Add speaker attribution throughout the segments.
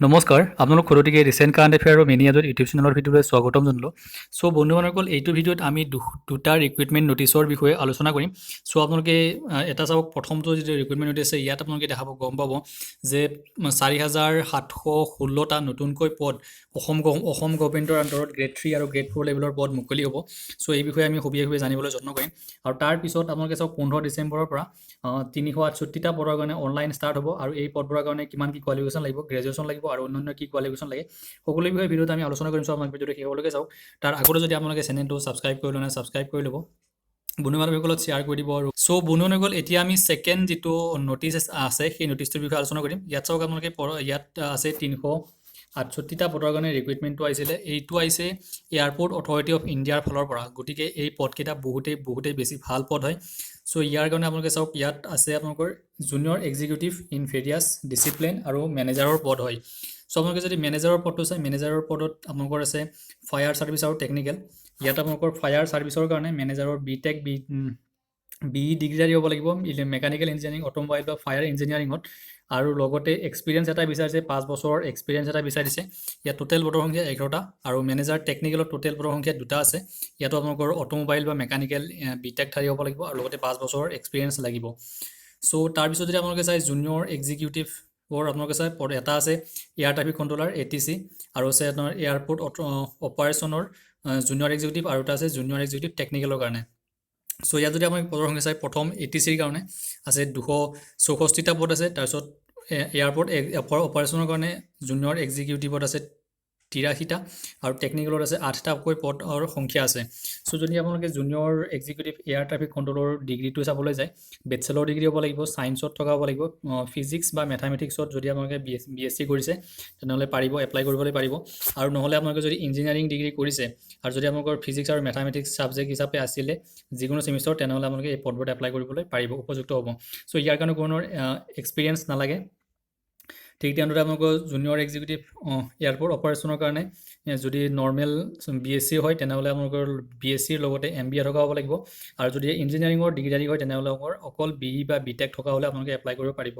Speaker 1: নমস্কাৰ আপোনালোক সৰুটিকে recent current affair আৰু মিনি আজত ইউটিউব চেনেলৰ ভিডিঅ'লৈ স্বাগতম জনালোঁ। চ' বন্ধুবান্ধৱসকল এইটো ভিডিঅ'ত আমি দুটা ৰিক্ৰুইটমেণ্ট নটিচৰ বিষয়ে আলোচনা কৰিম। চ' আপোনালোকে এটা চাওক, প্ৰথমটো যিটো ৰিক্ৰুইটমেণ্ট নটিচ আছে ইয়াত আপোনালোকে দেখাব গম পাব যে 4,716টা নতুনকৈ পদ অসম গভৰ্ণমেণ্টৰ আণ্ডাৰত গ্ৰেড 3 আৰু গ্ৰেড 4 লেভেলৰ পদ মুকলি হ'ব। চ' এই বিষয়ে আমি সবিশেষভাৱে জানিবলৈ যত্ন কৰিম। আৰু তাৰপিছত আপোনালোকে চাওক 15 ডিচেম্বৰৰ পৰা 368টা পদৰ কাৰণে অনলাইন ষ্টাৰ্ট হ'ব আৰু এই পদবোৰৰ কাৰণে কিমান কি কোৱালিফিকেশ্যন লাগিব, গ্ৰেজুৱেশ্যন লাগিব আৰু অন্যান্য কি কোৱালিফিকেশ্যন লাগে, সকলো বিষয়ে ভিডিঅ'ত আমি আলোচনা কৰিম। চ' আপোনালোকে ভিডিঅ'টো শেষলৈকে চাওক। তাৰ আগতে যদি আপোনালোকে চেনেলটো ছাবস্ক্ৰাইব কৰি লোৱা নাই, ছাবস্ক্ৰাইব কৰি ল'ব, বন্ধু-বান্ধৱীসকলত শ্বেয়াৰ কৰি দিব। আৰু চ' বন্ধু-বান্ধৱীসকল এতিয়া আমি ছেকেণ্ড যিটো নটিচ আছে সেই নটিচটোৰ বিষয়ে আলোচনা কৰিম। ইয়াত চাওক আপোনালোকে ইয়াত আছে 368টা পদৰ কাৰণে ৰিক্ৰুইটমেণ্টটো আহিছিলে। এইটো আহিছে এয়াৰপৰ্ট অথৰিটি অফ ইণ্ডিয়াৰ ফালৰ পৰা। গতিকে এই পদকেইটা বহুতেই বেছি ভাল পদ হয়। চ' ইয়াৰ কাৰণে আপোনালোকে চাওক, ইয়াত আছে আপোনালোকৰ junior executive in various discipline আৰু মেনেজাৰৰ পদ হয়। চ' আপোনালোকে যদি মেনেজাৰৰ পদটো চাই, মেনেজাৰৰ পদত আপোনালোকৰ আছে ফায়াৰ ছাৰ্ভিচ আৰু টেকনিকেল। ইয়াত আপোনালোকৰ ফায়াৰ ছাৰ্ভিচৰ কাৰণে মেনেজাৰৰ বি ডিগ্ৰী হ'ব লাগিব, মেকানিকেল ইঞ্জিনিয়াৰিং, অট'মোবাইল বা ফায়াৰ ইঞ্জিনিয়াৰিঙত। আৰু লগতে এক্সপিৰিয়েঞ্চ এটা বিচাৰিছে, 5 বছৰৰ এক্সপিৰিয়েঞ্চ এটা বিচাৰিছে। ইয়াত টোটেল পদৰ সংখ্যা 11টা আৰু মেনেজাৰ টেকনিকেলত টোটেল পদৰ সংখ্যা 2টা আছে। ইয়াতো আপোনালোকৰ অট'মোবাইল বা মেকানিকেল বিটেক হ'ব লাগিব আৰু লগতে 5 বছৰৰ এক্সপিৰিয়েঞ্চ লাগিব। চ' তাৰপিছত যদি আপোনালোকে চাই জুনিয়ৰ এক্সিকিউটিভৰ আপোনালোকে চাই পদ এটা আছে এয়াৰ ট্ৰাফিক কণ্ট্ৰলাৰ ATC, আৰু আছে আপোনাৰ এয়াৰপৰ্ট অপাৰেশ্যনৰ জুনিয়ৰ এক্সিকিউটিভ, আৰু এটা আছে জুনিয়ৰ এক্সিকিউটিভ টেকনিকেলৰ কাৰণে। চ' ইয়াত যদি আপোনালোকে পদৰ সংখ্যা চাই, প্ৰথম ATCৰ কাৰণে আছে 264টা পদ আছে। তাৰপিছত এয়াৰপৰ্ট অপাৰেশ্যনৰ কাৰণে জুনিয়ৰ এক্সিকিউটিভত আছে 83টা আৰু টেকনিকেলত আছে 8টাকৈ পদৰ সংখ্যা আছে। চ' যদি আপোনালোকে জুনিয়ৰ এক্সিকিউটিভ এয়াৰ ট্ৰাফিক কণ্ট্ৰলৰ ডিগ্ৰীটো চাবলৈ যায়, বেচেলৰ ডিগ্ৰী হ'ব লাগিব, ছায়েন্সত থকা হ'ব লাগিব, ফিজিক্স বা মেথামেটিক্সত যদি আপোনালোকে BSc কৰিছে তেনেহ'লে পাৰিব, এপ্লাই কৰিবলৈ পাৰিব। আৰু নহ'লে আপোনালোকে যদি ইঞ্জিনিয়াৰিং ডিগ্ৰী কৰিছে আৰু যদি আপোনালোকৰ ফিজিক্স আৰু মেথামেটিক্স ছাবজেক্ট হিচাপে আছিলে যিকোনো ছেমিষ্টাৰ, তেনেহ'লে আপোনালোকে এই পদবোৰত এপ্লাই কৰিবলৈ পাৰিব, উপযুক্ত হ'ব। চ' ইয়াৰ কাৰণে কোনো এক্সপিৰিয়েঞ্চ নালাগে। ঠিক তেনেদৰে আপোনালোকৰ জুনিয়ৰ এক্সিকিউটিভ এয়াৰপৰ্ট অপাৰেশ্যনৰ কাৰণে যদি নৰ্মেল BSc হয় তেনেহ'লে আপোনালোকৰ BScৰ লগতে MBA থকা হ'ব লাগিব। আৰু যদি ইঞ্জিনিয়াৰিঙৰ ডিগ্ৰী হয় তেনেহ'লে অকল BE বা BTech থকা হ'লে আপোনালোকে এপ্লাই কৰিব পাৰিব।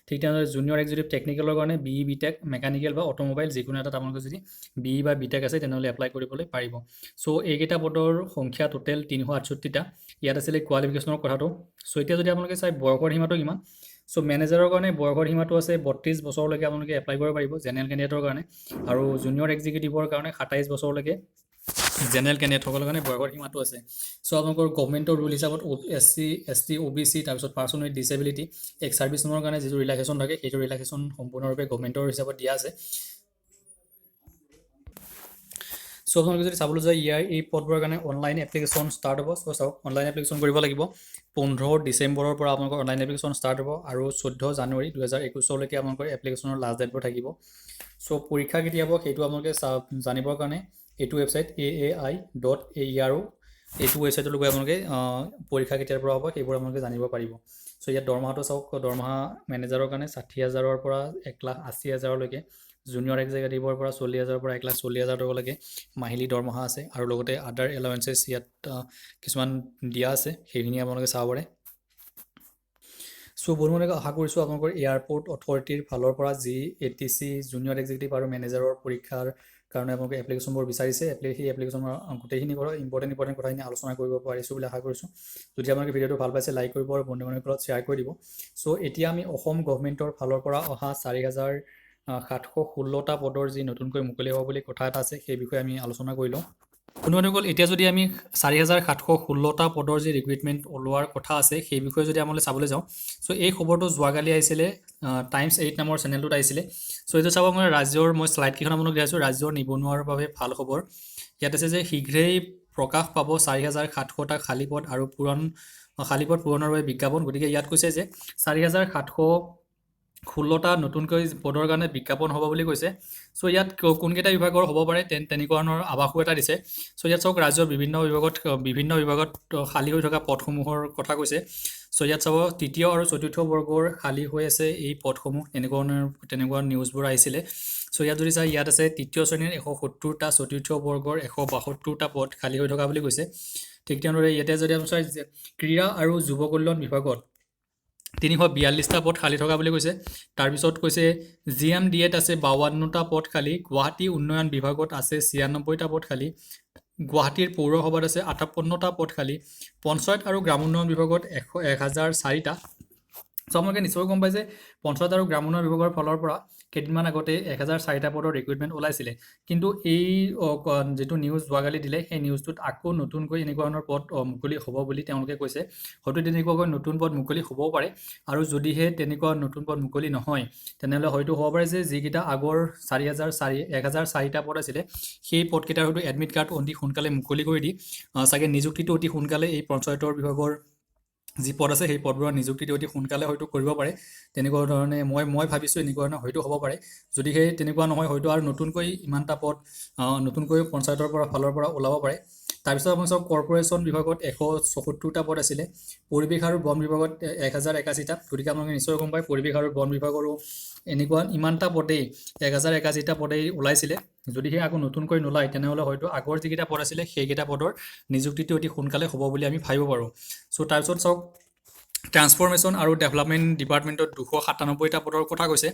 Speaker 1: ঠিক তেনেদৰে জুনিয়ৰ এক্সিকিউটিভ টেকনিকেলৰ কাৰণে BE BTech মেকানিকেল বা অট'মোবাইল যিকোনো এটাত আপোনালোকে যদি BE বা BTech আছে তেনেহ'লে এপ্লাই কৰিবলৈ পাৰিব। চ' এইকেইটা পদৰ সংখ্যা টোটেল 368টা। ইয়াত আছিলে কোৱালিফিকেশ্যনৰ কথাটো। চ' এতিয়া যদি আপোনালোকে চাই বয়সৰ সীমাটো কিমান, চ' মেনেজাৰৰ কাৰণে বয়সৰ সীমাটো আছে 32 বছৰলৈকে আপোনালোকে এপ্লাই কৰিব পাৰিব জেনেৰেল কেণ্ডিডেটৰ কাৰণে। আৰু জুনিয়ৰ এক্সিকিউটিভৰ কাৰণে 27 বছৰলৈকে জেনেৰেল কেণ্ডিডেটসকলৰ কাৰণে বয়সৰ সীমাটো আছে। চ' আপোনালোকৰ গভৰ্ণমেণ্টৰ ৰুল হিচাপত SC ST OBC তাৰপিছত পাৰ্চন উইথ ডিচেবিলিটি এক্স ছাৰ্ভিচমেনৰ কাৰণে যিটো ৰিলেক্সেশ্যন থাকে সেইটো ৰিলেক্সেশ্যন সম্পূৰ্ণৰূপে গভৰ্ণমেণ্টৰ হিচাপত দিয়া আছে। চ' আপোনালোকে যদি চাবলৈ যায় এই পদবোৰৰ কাৰণে অনলাইন এপ্লিকেশ্যন ষ্টাৰ্ট হ'ব। চ' চাওক, অনলাইন এপ্লিকেশ্যন কৰিব লাগিব। 15 ডিচেম্বৰৰ পৰা আপোনালোকৰ অনলাইন এপ্লিকেশ্যন ষ্টাৰ্ট হ'ব আৰু 14 জানুৱাৰী 2021লৈকে আপোনালোকৰ এপ্লিকেশ্যনৰ লাষ্ট ডেটবোৰ থাকিব। চ' পৰীক্ষা কেতিয়া হ'ব সেইটো আপোনালোকে জানিবৰ কাৰণে এইটো ৱেবছাইট aai.aero এইটো ৱেবছাইটলৈ গৈ আপোনালোকে পৰীক্ষা কেতিয়াৰ পৰা হ'ব সেইবোৰ আপোনালোকে জানিব পাৰিব। চ' ইয়াত দৰমহাটো চাওক, দৰমহা মেনেজাৰৰ কাৰণে 60,000ৰ পৰা 1,80,000লৈকে, জুনিয়ৰ এক্সিকিউটিভৰ পৰা 40,000ৰ পৰা 1,40,000 টকালৈকে মাহিলী দৰমহা আছে। আৰু লগতে আদাৰ এলাৱেঞ্চেছ ইয়াত কিছুমান দিয়া আছে, সেইখিনি আপোনালোকে চাব পাৰে। চ' বন্ধুসকলে আশা কৰিছোঁ আপোনালোকৰ এয়াৰপৰ্ট অথৰিটিৰ ফালৰ পৰা যি ATC জুনিয়ৰ এক্সিকিউটিভ আৰু মেনেজাৰৰ পৰীক্ষাৰ কাৰণে আপোনালোকে এপ্লিকেশ্যনবোৰ বিচাৰিছে, সেই এপ্লিকেশ্যনৰ গোটেইখিনি ইম্পৰ্টেণ্ট কথাখিনি আলোচনা কৰিব পাৰিছোঁ বুলি আশা কৰিছোঁ। যদি আপোনালোকে ভিডিঅ'টো ভাল পাইছে লাইক কৰিব আৰু বন্ধু-বান্ধৱীৰ লগত শ্বেয়াৰ কৰি দিব। চ' এতিয়া আমি অসম গভৰ্ণমেণ্টৰ ফালৰ পৰা অহা 4,716টা পদৰ যি নতুনকৈ মুকলি হ'ব বুলি কথা এটা আছে সেই বিষয়ে আমি আলোচনা কৰি লওঁ। বন্ধুসকল এতিয়া যদি আমি 4,716টা পদৰ যি ৰিক্ৰুইটমেণ্ট ওলোৱাৰ কথা আছে সেই বিষয়ে যদি আমি চাবলৈ যাওঁ, চ' এই খবৰটো যোৱাকালি আহিছিলে টাইমছ 8 নামৰ চেনেলটোত আহিছিলে। চ' এইটো চাব মই মই শ্লাইডকেইখন আপোনালোক দিছোঁ, ৰাজ্যৰ নিবনুৱাৰ বাবে ভাল খবৰ। ইয়াত আছে যে শীঘ্ৰেই প্ৰকাশ পাব 4,700টা খালী পদ আৰু খালী পদ পূৰণৰ বাবে বিজ্ঞাপন। গতিকে ইয়াত কৈছে যে 4,716টা নতুনকৈ পদৰ কাৰণে বিজ্ঞাপন হ'ব বুলি কৈছে। চ' ইয়াত কোনকেইটা বিভাগৰ হ'ব পাৰে তেনেকুৱা ধৰণৰ আভাসো এটা দিছে। চ' ইয়াত চাওক, ৰাজ্যৰ বিভিন্ন বিভাগত খালী হৈ থকা পদসমূহৰ কথা কৈছে। চ' ইয়াত চাব, তৃতীয় আৰু চতুৰ্থ বৰ্গৰ খালী হৈ আছে এই পদসমূহ, তেনেকুৱা নিউজবোৰ আহিছিলে। চ' ইয়াত যদি চাই, ইয়াত আছে তৃতীয় শ্ৰেণীৰ 170টা, চতুৰ্থ বৰ্গৰ 162টা পদ খালী হৈ থকা বুলি কৈছে। ঠিক তেনেদৰে ইয়াতে যদি আমি চাই, ক্ৰীড়া আৰু যুৱ কল্যাণ বিভাগত 342টা পদ খালী থকা বুলি কৈছে। তাৰপিছত কৈছে GMDAত আছে 52টা পদ খালী, গুৱাহাটী উন্নয়ন বিভাগত আছে 96টা পদ খালী, গুৱাহাটীৰ পৌৰসভাত আছে 58টা পদ খালী, পঞ্চায়ত আৰু গ্ৰাম উন্নয়ন বিভাগত 1004টা। চ' আপোনালোকে নিশ্চয় গম পাইছে পঞ্চায়ত আৰু গ্ৰাম উন্নয়ন বিভাগৰ ফালৰ পৰা কেইদিনমান আগতে 1004টা পদৰ ৰিক্ৰুইটমেণ্ট ওলাইছিলে। কিন্তু এই যিটো নিউজ যোৱাকালি দিলে সেই নিউজটোত আকৌ নতুনকৈ এনেকুৱা ধৰণৰ পদ মুকলি হ'ব বুলি তেওঁলোকে কৈছে। হয়তো তেনেকুৱাকৈ নতুন পদ মুকলি হ'বও পাৰে, আৰু যদিহে তেনেকুৱা নতুন পদ মুকলি নহয় তেনেহ'লে হয়তো হ'ব পাৰে যে যিকেইটা আগৰ 1004টা পদ আছিলে সেই পদকেইটাৰ হয়তো এডমিট কাৰ্ড অতি সোনকালে মুকলি কৰি দি চাগে নিযুক্তিটো অতি সোনকালে এই পঞ্চায়তৰ বিভাগৰ যি পদ আছে সেই পদবোৰৰ নিযুক্তিটো অতি সোনকালে হয়তো কৰিব পাৰে। তেনেকুৱা ধৰণে মই ভাবিছোঁ এনেকুৱা ধৰণৰ হয়তো হ'ব পাৰে। যদিহে তেনেকুৱা নহয় হয়তো আৰু নতুনকৈ ইমানটা পদ নতুনকৈ পঞ্চায়তৰ ফালৰ পৰা ওলাব পাৰে। তাৰপিছত আপোনাৰ চাওক কৰ্পৰেশ্যন বিভাগত 174টা পদ আছিলে, পৰিৱেশ আৰু বন বিভাগত 1081টা। গতিকে আপোনালোকে নিশ্চয় গম পায় পৰিৱেশ আৰু বন বিভাগৰো এনেকুৱা ইমানটা পদেই 1081টা পদেই ওলাইছিলে। যদিহে আকৌ নতুনকৈ নোলায় তেনেহ'লে হয়তো আগৰ যিকেইটা পদ আছিলে সেইকেইটা পদৰ নিযুক্তিটো অতি সোনকালে হ'ব বুলি আমি ভাবিব পাৰোঁ। চ' তাৰপিছত চাওক ট্ৰান্সফৰ্মেশ্যন আৰু ডেভেলপমেণ্ট ডিপাৰ্টমেণ্টত 297টা পদৰ কথা কৈছে,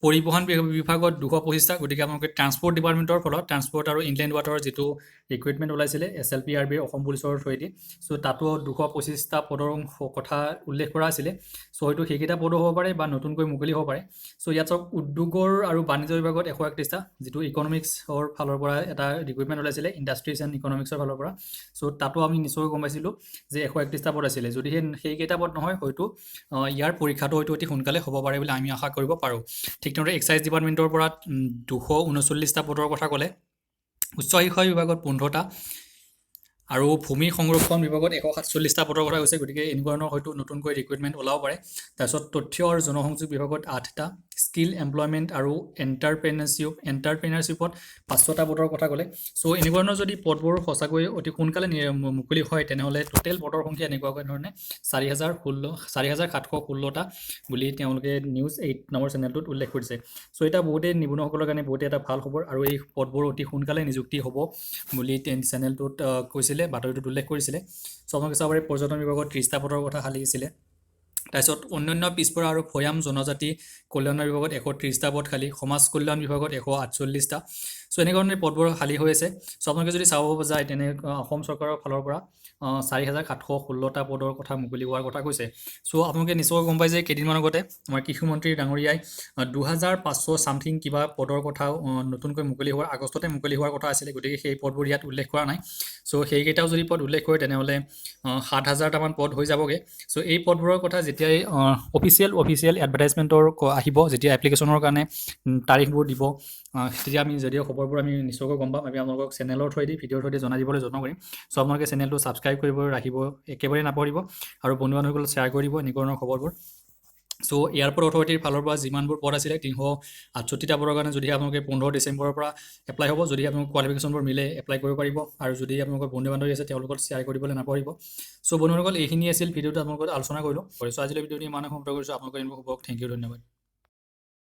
Speaker 1: পৰিবহণ বিভাগত 225টা। গতিকে আপোনালোকে ট্ৰান্সপৰ্ট ডিপাৰ্টমেণ্টৰ ফলত ট্ৰান্সপৰ্ট আৰু ইনলেণ্ড ৱাটাৰৰ যিটো ৰিক্ৰুইটমেণ্ট ওলাইছিলে SLPRB অসম পুলিচৰ থ্ৰুৱেদি, চ' তাতো 225টা পদৰ কথা উল্লেখ কৰা আছিলে। চ' হয়তো সেইকেইটা পদো হ'ব পাৰে বা নতুনকৈ মুকলি হ'ব পাৰে। চ' ইয়াত চাওক উদ্যোগৰ আৰু বাণিজ্য বিভাগত 131টা, যিটো ইকনমিক্সৰ ফালৰ পৰা এটা ৰিক্ৰুইটমেণ্ট ওলাইছিলে ইণ্ডাষ্ট্ৰিজ এণ্ড ইকনমিক্সৰ ফালৰ পৰা। চ' তাতো আমি নিশ্চয় গম পাইছিলোঁ যে 131টা পদ আছিলে। যদিহে সেইকেইটা পদ নহয় হয়তো ইয়াৰ পৰীক্ষাটো হয়তো অতি সোনকালে হ'ব পাৰে বুলি আমি আশা কৰিব পাৰোঁ। ঠিক তেনেদৰে এক্সাইজ ডিপাৰ্টমেণ্টৰ পৰা 239টা পদৰ কথা ক'লে, উচ্চ শিক্ষা বিভাগত 15টা, আৰু ভূমি সংৰক্ষণ বিভাগত 147টা পদৰ কথা কৈছে। গতিকে এনেকুৱা ধৰণৰ হয়তো নতুনকৈ ৰিক্ৰুইটমেণ্ট ওলাব পাৰে। তাৰপিছত তথ্য আৰু জনসংযোগ বিভাগত 8টা, স্কিল এমপ্লয়মেণ্ট আৰু এণ্টাৰপ্ৰেনাৰশ্বিপত 500টা পদৰ কথা ক'লে। চ' এনেকুৱা ধৰণৰ যদি পদবোৰ সঁচাকৈ অতি সোনকালে মুকলি হয় তেনেহ'লে টোটেল পদৰ সংখ্যা এনেকুৱাকৈ ধৰণে 4716টা বুলি তেওঁলোকে নিউজ 8 নামৰ চেনেলটোত উল্লেখ কৰিছে। চ' এটা বহুতেই নিবনুৱাসকলৰ কাৰণে বহুতেই এটা ভাল খবৰ, আৰু এই পদবোৰ অতি সোনকালে নিযুক্তি হ'ব বুলি চেনেলটোত কৈছিলে, বাতৰিটোত উল্লেখ কৰিছিলে। চ' আপোনালোকে চাব পাৰে পৰ্যটন বিভাগত 30টা পদৰ কথা খালী আছিলে। তাৰপিছত অন্যান্য পিছপৰা আৰু ভৈয়াম জনজাতি কল্যাণ বিভাগত 130টা পদ খালী, সমাজ কল্যাণ বিভাগত 148টা। চ' এনেকুৱা ধৰণৰ পদবোৰ খালী হৈ আছে। চ' আপোনালোকে যদি চাব যায় তেনে অসম চৰকাৰৰ ফালৰ পৰা 4716টা পদৰ কথা মুকলি হোৱাৰ কথা কৈছে। চ' আপোনালোকে নিশ্চয় গম পাই যে কেইদিনমান আগতে আমাৰ কৃষিমন্ত্ৰী ডাঙৰীয়াই 2500 ছামথিং কিবা পদৰ কথা নতুনকৈ মুকলি হোৱাৰ আগষ্টতে মুকলি হোৱাৰ কথা আছিলে। গতিকে সেই পদবোৰ ইয়াত উল্লেখ কৰা নাই। চ' সেইকেইটাও যদি পদ উল্লেখ কৰে তেনেহ'লে 7000টামান পদ হৈ যাবগৈ। চ' এই পদবোৰৰ কথা যেতিয়াই অফিচিয়েল এডভাৰটাইজমেণ্টৰ আহিব, যেতিয়া এপ্লিকেশ্যনৰ কাৰণে তাৰিখবোৰ দিব, তেতিয়া আমি যদিও খবৰবোৰ আমি নিশ্চয়কৈ গম পাম। আমি আপোনালোকক চেনেলৰ থ্ৰুৱেদি ভিডিঅ'ৰ থ্ৰুৱেদি জনাই দিবলৈ যত্ন কৰিম। চ' আপোনালোকে চেনেলটো ছাবস্ক্ৰাইব কৰিব ৰাখিব একেবাৰে নাপাহৰিব, আৰু বন্ধু বান্ধৱীসকলক শ্বেয়াৰ কৰি দিব এনেকুৱা ধৰণৰ খবৰবোৰ। চ' এয়াৰপৰ্ট অথৰিটিৰ ফালৰ পৰা যিমানবোৰ পদ আছিলে 368টা পদৰ কাৰণে যদি আপোনালোকে 15 ডিচেম্বৰৰ পৰা এপ্লাই হ'ব, যদি আপোনালোকৰ কোৱালিফিকেশ্যনবোৰ মিলে এপ্লাই কৰিব পাৰিব, আৰু যদি আপোনালোকৰ বন্ধু বান্ধৱী আছে তেওঁলোকক শ্বেয়াৰ কৰিবলৈ নাপাহৰিব। চ' বন্ধুসকল এইখিনি আছিল ভিডিঅ'টো আপোনালোকৰ আলোচনা কৰিলোঁ। চ' আজিলৈ ভিডিঅ'টো ইমানে সমাপ্ত কৰিছোঁ। আপোনালোকৰ ইনফো হ'বক। থেংক ইউ, ধন্যবাদ।